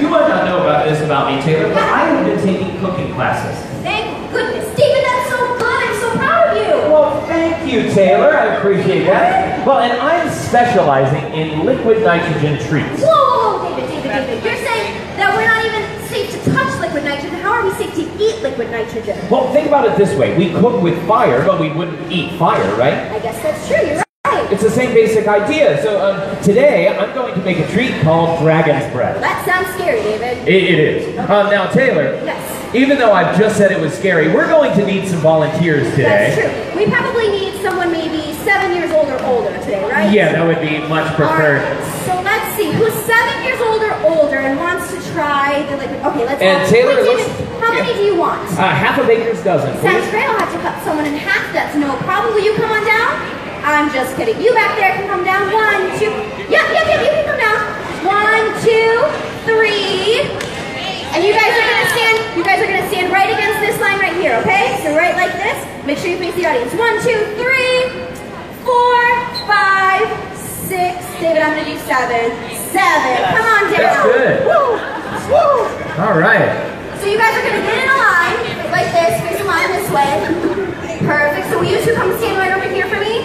you might not know about this about me, Taylor, but I have been taking cooking classes. Thank goodness. David, that's so good. I'm so proud of you. Well, thank you, Taylor. I appreciate that. Well, and I'm specializing in liquid nitrogen treats. Whoa, David. You're saying that we're not even safe to touch liquid nitrogen. How are we safe to eat liquid nitrogen? Well, think about it this way. We cook with fire, but we wouldn't eat fire, right? I guess that's true. You're right. It's the same basic idea. So today, I'm going to make a treat called Dragon's Breath. That sounds scary, David. It is. Now, Taylor, Yes. even though I've just said it was scary, we're going to need some volunteers today. That's true. We probably need someone maybe 7 years old or older today, right? Yeah, that would be much preferred. All right, so let's see. Who's 7 years old or older and wants to try the liquid? Okay, let's. And Taylor, wait, looks. David, how many do you want? Half a baker's dozen, Sounds please. great. I'll have to cut someone in half. That's no problem. Will you come on down? I'm just kidding. You back there can come down. 1, 2. Yep. You can come down. 1, 2, 3. And you guys are gonna stand. You guys are gonna stand right against this line right here. Okay? So right like this. Make sure you face the audience. 1, 2, 3, 4, 5, 6. David, I'm gonna do 7. 7. Come on down. That's good. Woo. Woo. All right. So you guys are going to get in a line, like this, face a line this way. Perfect. So will you two come stand right over here for me?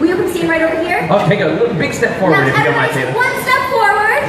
Will you come stand right over here? I'll take a little big step forward Now, if you don't mind, everybody Taylor. take 1 step forward.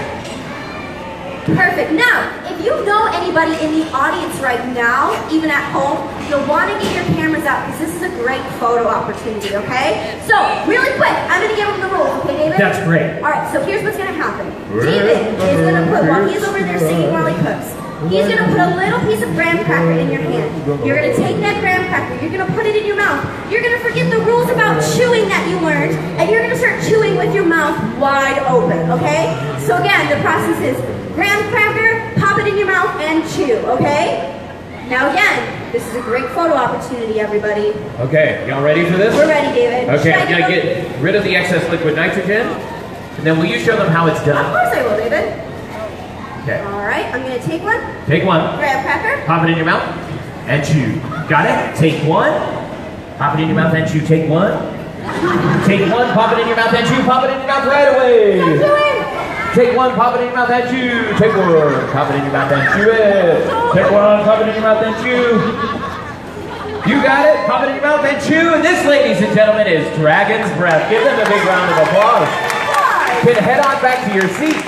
Perfect. Now, if you know anybody in the audience right now, even at home, you'll want to get your cameras out because this is a great photo opportunity, okay? So, really quick, I'm going to give them the rules, okay, David? That's great. All right, so here's what's going to happen. David is going to put, while he's over there singing while he cooks, he's going to put a little piece of graham cracker in your hand. You're going to take that graham cracker, you're going to put it in your mouth. You're going to forget the rules about chewing that you learned, and you're going to start chewing with your mouth wide open, okay? So again, the process is graham cracker, pop it in your mouth, and chew, okay? Now again, this is a great photo opportunity, everybody. Okay, y'all ready for this? We're ready, David. Okay, Should I I'm gonna get rid of the excess liquid nitrogen, and then will you show them how it's Of done? course I will, David. Okay. All right, I'm going to take one. Take one, Graham cracker. pop it in your mouth, and chew. Got it? Take one, pop it in your mouth and chew. Take one. Take one, pop it in your mouth and chew. Pop it in your mouth right away. Stop chewing. Take one, pop it in your mouth and chew. Take one, pop it in your mouth and chew it. Take one, pop it in your mouth and chew. You got it. Pop it in your mouth and chew. And this, ladies and gentlemen, is Dragon's Breath. Give them a big round of applause. Can head on back to your seat.